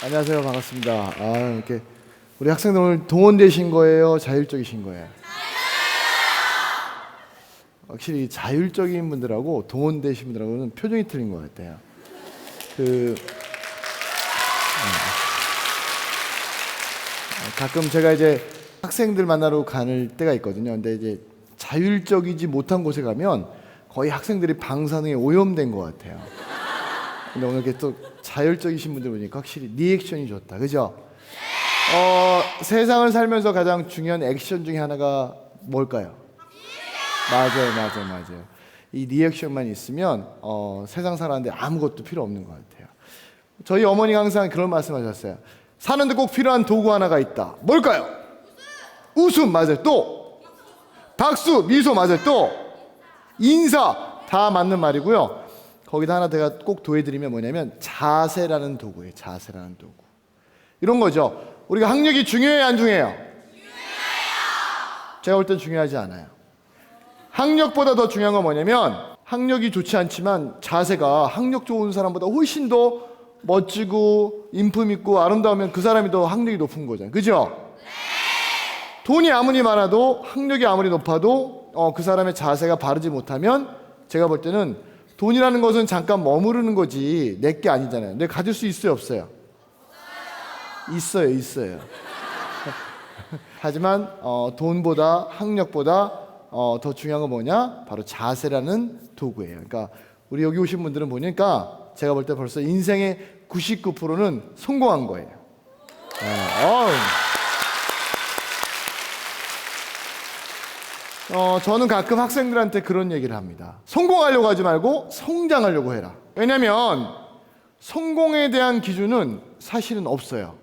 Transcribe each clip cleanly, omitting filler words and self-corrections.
안녕하세요. 반갑습니다. 이렇게 우리 학생들 오늘 동원되신 거예요? 자율적이신 거예요? 확실히 자율적인 분들하고 동원되신 분들하고는 표정이 틀린 것 같아요. 가끔 제가 이제 학생들 만나러 가는 때가 있거든요. 근데 이제 자율적이지 못한 곳에 가면 거의 학생들이 방사능에 오염된 것 같아요. 근데 오늘 이렇게 또 자율적이신 분들 보니까 확실히 리액션이 좋다. 그죠? 세상을 살면서 가장 중요한 액션 중에 하나가 뭘까요? 맞아요. 이 리액션만 있으면 세상 사는데 아무것도 필요 없는 것 같아요. 저희 어머니가 항상 그런 말씀하셨어요. 사는데 꼭 필요한 도구 하나가 있다. 뭘까요? 웃음. 맞아요. 또 박수, 미소. 맞아요. 또 인사. 다 맞는 말이고요. 거기다 하나 제가 꼭 더해드리면 뭐냐면 자세라는 도구예요. 자세라는 도구. 이런 거죠. 우리가 학력이 중요해요, 안 중요해요? 제가 볼 땐 중요하지 않아요. 학력보다 더 중요한 건 뭐냐면 학력이 좋지 않지만 자세가 학력 좋은 사람보다 훨씬 더 멋지고 인품 있고 아름다우면 그 사람이 더 학력이 높은 거잖아요. 그죠? 돈이 아무리 많아도 학력이 아무리 높아도 그 사람의 자세가 바르지 못하면 제가 볼 때는 돈이라는 것은 잠깐 머무르는 거지 내 게 아니잖아요. 근데 가질 수 있어요, 없어요? 있어요. 하지만 돈보다 학력보다 더 중요한 건 뭐냐? 바로 자세라는 도구예요. 그러니까 우리 여기 오신 분들은 보니까 제가 볼 때 벌써 인생의 99%는 성공한 거예요. 저는 가끔 학생들한테 그런 얘기를 합니다. 성공하려고 하지 말고 성장하려고 해라. 왜냐하면 성공에 대한 기준은 사실은 없어요.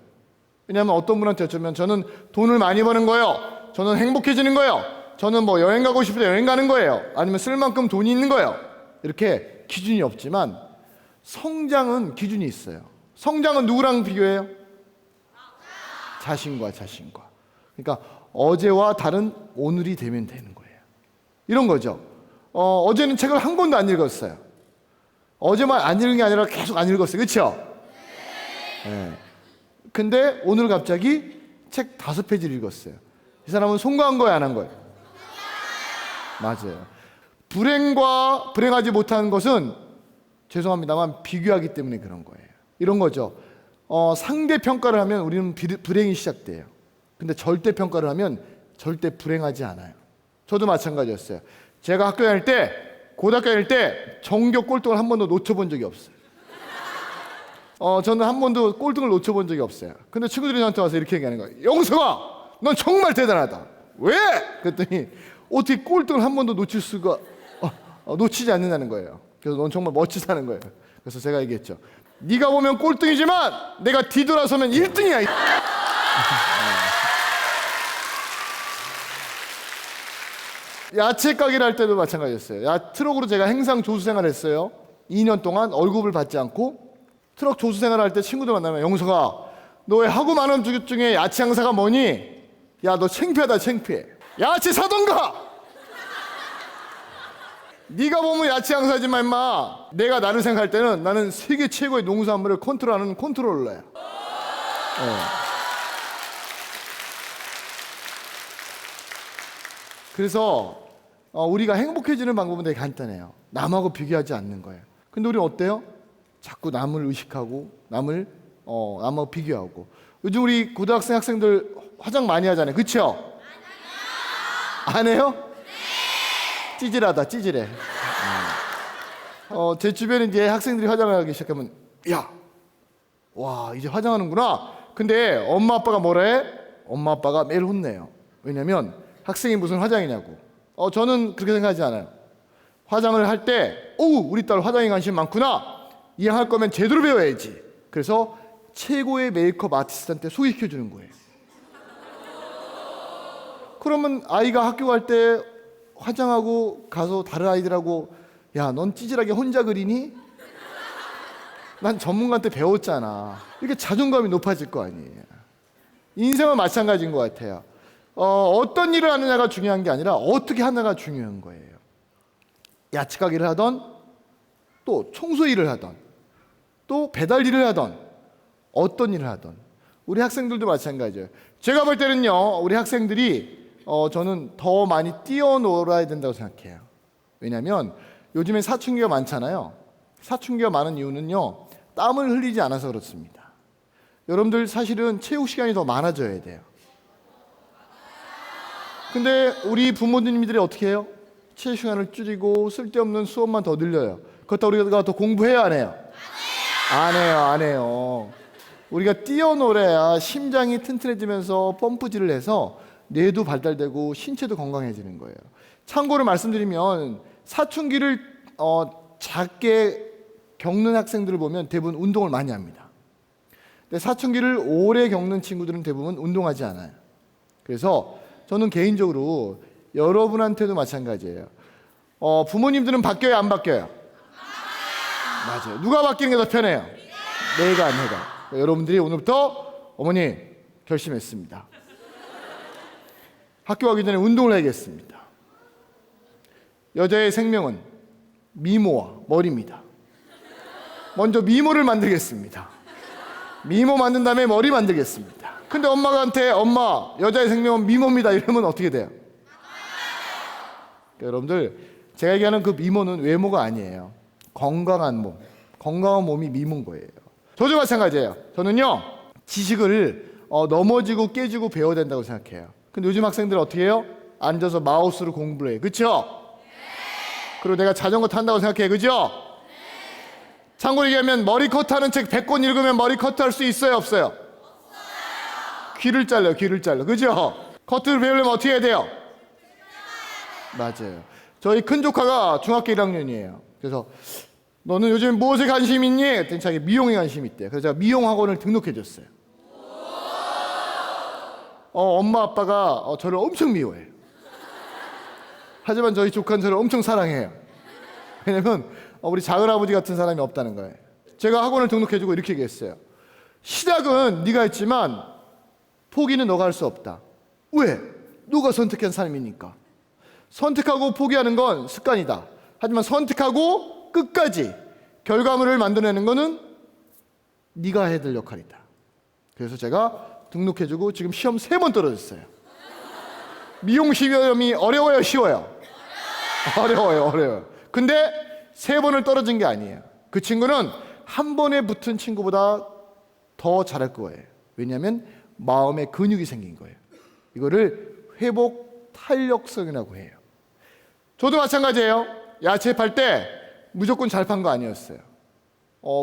왜냐하면 어떤 분한테 여쭤면 저는 돈을 많이 버는 거예요. 저는 행복해지는 거예요. 저는 뭐 여행 가고 싶을 때 여행 가는 거예요. 아니면 쓸 만큼 돈이 있는 거예요. 이렇게 기준이 없지만 성장은 기준이 있어요. 성장은 누구랑 비교해요? 자신과. 그러니까 어제와 다른 오늘이 되면 되는 거예요. 이런 거죠. 어제는 책을 한 권도 안 읽었어요. 어제만 안 읽은 게 아니라 계속 안 읽었어요. 그렇죠? 네. 근데 오늘 갑자기 책 5페이지를 읽었어요. 이 사람은 성공한 거예요, 안 한 거예요? 맞아요. 불행과 불행하지 못한 것은 죄송합니다만 비교하기 때문에 그런 거예요. 이런 거죠. 상대 평가를 하면 우리는 불행이 시작돼요. 근데 절대 평가를 하면 절대 불행하지 않아요. 저도 마찬가지였어요. 제가 학교 다닐 때, 고등학교 다닐 때 전교 꼴등을 한 번도 놓쳐본 적이 없어요. 저는 한 번도 꼴등을 놓쳐본 적이 없어요. 근데 친구들이 저한테 와서 이렇게 얘기하는 거예요. 영석아, 넌 정말 대단하다. 왜? 그랬더니 어떻게 꼴등을 한 번도 놓치지 않는다는 거예요. 그래서 넌 정말 멋지다는 거예요. 그래서 제가 얘기했죠. 네가 보면 꼴등이지만 내가 뒤돌아서면 1등이야. 야채 가게를 할 때도 마찬가지였어요. 트럭으로 제가 행상 조수 생활을 했어요. 2년 동안 월급을 받지 않고 트럭 조수 생활을 할 때 친구들 만나면 영석아, 너 왜 하고 많은 중에 야채 장사가 뭐니? 야, 너 창피하다, 창피해. 야채 사던가. 네가 보면 야채 장사지만 임마, 내가 나를 생각할 때는 나는 세계 최고의 농수산물을 컨트롤하는 컨트롤러야. 그래서 우리가 행복해지는 방법은 되게 간단해요. 남하고 비교하지 않는 거예요. 근데 우리 어때요? 자꾸 남을 의식하고 남하고 비교하고. 요즘 우리 고등학생 학생들 화장 많이 하잖아요. 그렇죠? 안 해요? 찌질하다, 찌질해. 제 주변에 이제 학생들이 화장을 하기 시작하면 와, 이제 화장하는구나. 근데 엄마 아빠가 뭐라 해? 엄마 아빠가 매일 혼내요. 왜냐면 학생이 무슨 화장이냐고. 저는 그렇게 생각하지 않아요. 화장을 할 때 우리 딸 화장에 관심 많구나. 이왕할 거면 제대로 배워야지. 그래서 최고의 메이크업 아티스트한테 소개시켜 주는 거예요. 그러면 아이가 학교 갈 때 화장하고 가서 다른 아이들하고 야, 넌 찌질하게 혼자 그리니? 난 전문가한테 배웠잖아. 이렇게 자존감이 높아질 거 아니에요. 인생은 마찬가지인 것 같아요. 어떤 일을 하느냐가 중요한 게 아니라 어떻게 하느냐가 중요한 거예요. 야채 가게를 하던 또 청소 일을 하던 또 배달 일을 하던 어떤 일을 하든 우리 학생들도 마찬가지예요. 제가 볼 때는요, 우리 학생들이 저는 더 많이 뛰어놀아야 된다고 생각해요. 왜냐하면 요즘에 사춘기가 많잖아요. 사춘기가 많은 이유는요, 땀을 흘리지 않아서 그렇습니다. 여러분들 사실은 체육 시간이 더 많아져야 돼요. 근데 우리 부모님들이 어떻게 해요? 체육 시간을 줄이고 쓸데없는 수업만 더 늘려요. 그렇다고 우리가 더 공부해야 안 해요? 안 해요. 우리가 뛰어놀아야 심장이 튼튼해지면서 펌프질을 해서 뇌도 발달되고 신체도 건강해지는 거예요. 참고로 말씀드리면 사춘기를 작게 겪는 학생들을 보면 대부분 운동을 많이 합니다. 근데 사춘기를 오래 겪는 친구들은 대부분 운동하지 않아요. 그래서 저는 개인적으로 여러분한테도 마찬가지예요. 부모님들은 바뀌어요, 안 바뀌어요? 맞아요. 누가 바뀌는 게 더 편해요? 내가. 여러분들이 오늘부터 어머니 결심했습니다. 학교 가기 전에 운동을 해야겠습니다. 여자의 생명은 미모와 머리입니다. 먼저 미모를 만들겠습니다. 미모 만든 다음에 머리 만들겠습니다. 근데 엄마한테 엄마 여자의 생명은 미모입니다 이러면 어떻게 돼요? 그러니까 여러분들 제가 얘기하는 그 미모는 외모가 아니에요. 건강한 몸이 미모인 거예요. 저도 마찬가지예요. 저는요 지식을 넘어지고 깨지고 배워야 된다고 생각해요. 근데 요즘 학생들은 어떻게 해요? 앉아서 마우스로 공부를 해요. 그렇죠? 그리고 내가 자전거 탄다고 생각해요. 그죠? 참고로 얘기하면 머리 커트하는 책 100권 읽으면 머리 커트할 수 있어요? 없어요? 귀를 잘라요. 그죠? 커트를 배우려면 어떻게 해야 돼요? 맞아요. 저희 큰 조카가 중학교 1학년이에요. 그래서 너는 요즘 무엇에 관심 있니? 그랬더니 자기 미용에 관심 있대. 그래서 제가 미용 학원을 등록해 줬어요. 엄마 아빠가 저를 엄청 미워해요. 하지만 저희 조카는 저를 엄청 사랑해요. 왜냐면 우리 작은아버지 같은 사람이 없다는 거예요. 제가 학원을 등록해주고 이렇게 얘기했어요. 시작은 네가 했지만 포기는 너가 할 수 없다. 왜? 누가 선택한 사람이니까. 선택하고 포기하는 건 습관이다. 하지만 선택하고 끝까지 결과물을 만들어내는 거는 네가 해야 될 역할이다. 그래서 제가 등록해주고 지금 시험 3번 떨어졌어요. 미용 시험이 어려워요, 쉬워요? 어려워요. 근데 3번을 떨어진 게 아니에요. 그 친구는 한 번에 붙은 친구보다 더 잘할 거예요. 왜냐하면 마음에 근육이 생긴 거예요. 이거를 회복 탄력성이라고 해요. 저도 마찬가지예요. 야채 팔 때 무조건 잘 판 거 아니었어요.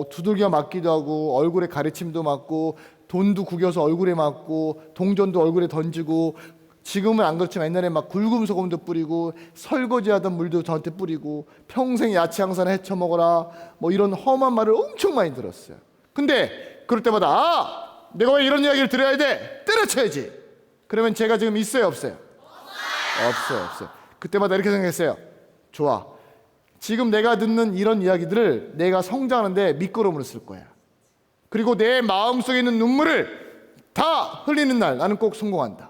두들겨 맞기도 하고 얼굴에 가래침도 맞고 돈도 구겨서 얼굴에 맞고 동전도 얼굴에 던지고 지금은 안 그렇지만 옛날에 막 굵은 소금도 뿌리고 설거지하던 물도 저한테 뿌리고 평생 야채 항상 헤쳐 먹어라 뭐 이런 험한 말을 엄청 많이 들었어요. 근데 그럴 때마다 내가 왜 이런 이야기를 들어야 돼? 때려쳐야지. 그러면 제가 지금 있어요 없어요? 없어요. 그때마다 이렇게 생각했어요. 좋아. 지금 내가 듣는 이런 이야기들을 내가 성장하는데 밑거름으로 쓸 거야. 그리고 내 마음속에 있는 눈물을 다 흘리는 날 나는 꼭 성공한다.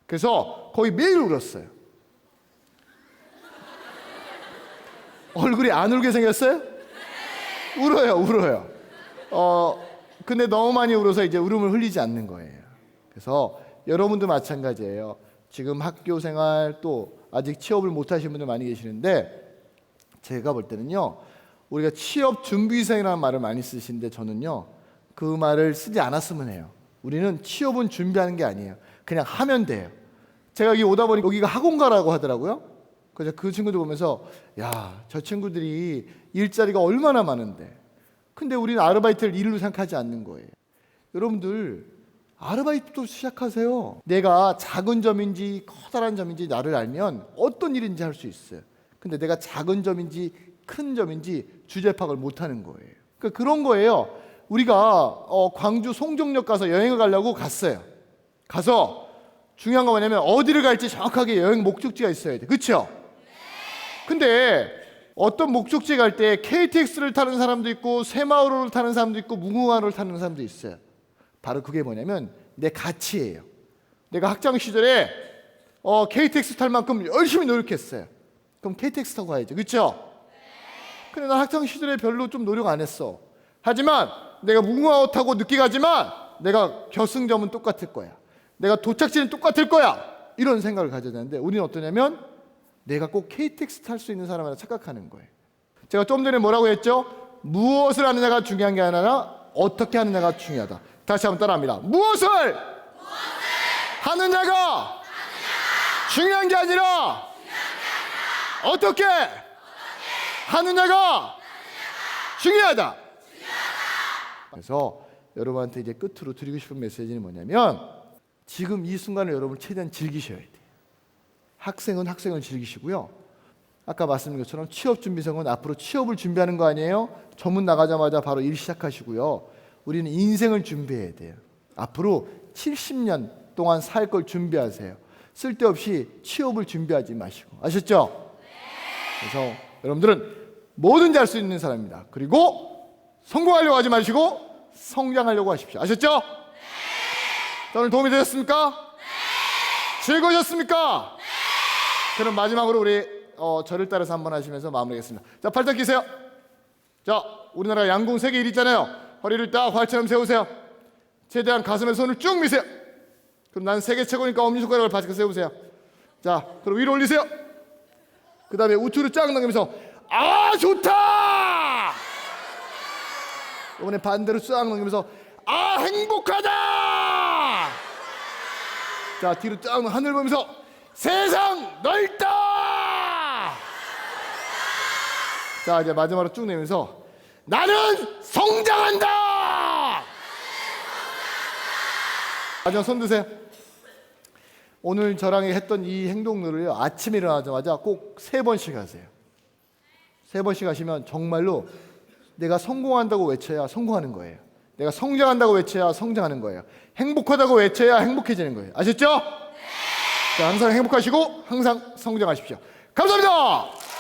그래서 거의 매일 울었어요. 얼굴이 안 울게 생겼어요? 울어요. 근데 너무 많이 울어서 이제 울음을 흘리지 않는 거예요. 그래서 여러분도 마찬가지예요. 지금 학교 생활 또 아직 취업을 못 하신 분들 많이 계시는데 제가 볼 때는요. 우리가 취업 준비생이라는 말을 많이 쓰시는데 저는요. 그 말을 쓰지 않았으면 해요. 우리는 취업은 준비하는 게 아니에요. 그냥 하면 돼요. 제가 여기 오다 보니 여기가 학원가라고 하더라고요. 그래서 그 친구들 보면서 야, 저 친구들이 일자리가 얼마나 많은데 근데 우리는 아르바이트를 일로 생각하지 않는 거예요. 여러분들 아르바이트도 시작하세요. 내가 작은 점인지 커다란 점인지 나를 알면 어떤 일인지 할 수 있어요. 근데 내가 작은 점인지 큰 점인지 주제 파악을 못하는 거예요. 그러니까 그런 거예요. 우리가 광주 송정역 가서 여행을 가려고 갔어요. 가서 중요한 건 뭐냐면 어디를 갈지 정확하게 여행 목적지가 있어야 돼. 그렇죠? 근데 어떤 목적지에 갈 때 KTX를 타는 사람도 있고 새마을호를 타는 사람도 있고 무궁화호를 타는 사람도 있어요. 바로 그게 뭐냐면 내 가치예요. 내가 학창 시절에 KTX 탈 만큼 열심히 노력했어요. 그럼 KTX 타고 가야죠. 그렇죠? 근데 나 학창 시절에 별로 좀 노력 안 했어. 하지만 내가 무궁화호타고 늦게 가지만 내가 결승점은 똑같을 거야. 내가 도착지는 똑같을 거야. 이런 생각을 가져야 되는데 우리는 어떠냐면 내가 꼭 KTX 탈 수 있는 사람이라 착각하는 거예요. 제가 좀 전에 뭐라고 했죠? 무엇을 하느냐가 중요한 게 아니라 어떻게 하느냐가 중요하다. 다시 한번 따라합니다. 무엇을 하느냐가 중요한 게 아니라 어떻게 하느냐가 중요하다. 그래서 여러분한테 이제 끝으로 드리고 싶은 메시지는 뭐냐면 지금 이 순간을 여러분 최대한 즐기셔야 돼요. 학생은 학생을 즐기시고요. 아까 말씀드린 것처럼 취업준비생은 앞으로 취업을 준비하는 거 아니에요? 전문 나가자마자 바로 일 시작하시고요. 우리는 인생을 준비해야 돼요. 앞으로 70년 동안 살 걸 준비하세요. 쓸데없이 취업을 준비하지 마시고. 아셨죠? 그래서 여러분들은 뭐든지 할 수 있는 사람입니다. 그리고 성공하려고 하지 마시고 성장하려고 하십시오. 아셨죠? 오늘 도움이 되셨습니까? 즐거우셨습니까? 그럼 마지막으로 우리 저를 따라서 한번 하시면서 마무리하겠습니다. 자, 팔짱 끼세요. 자, 우리나라 양궁 세계 1위 있잖아요. 허리를 딱 활처럼 세우세요. 최대한 가슴에 손을 쭉 미세요. 그럼 난 세계 최고니까 엄지손가락을 바짝 세우세요. 자, 그럼 위로 올리세요. 그 다음에 우측으로 쫙 넘기면서 아 좋다. 이번에 반대로 쫙 넘기면서 아 행복하다. 자, 뒤로 쫙 하늘 보면서 세상 넓다. 자, 이제 마지막으로 쭉 내면서 나는 성장한다. 마지막 손 드세요. 오늘 저랑 했던 이 행동들을 아침에 일어나자마자 꼭 3번씩 하세요. 3번씩 하시면 정말로 내가 성공한다고 외쳐야 성공하는 거예요. 내가 성장한다고 외쳐야 성장하는 거예요. 행복하다고 외쳐야 행복해지는 거예요. 아셨죠? 자, 항상 행복하시고 항상 성장하십시오. 감사합니다.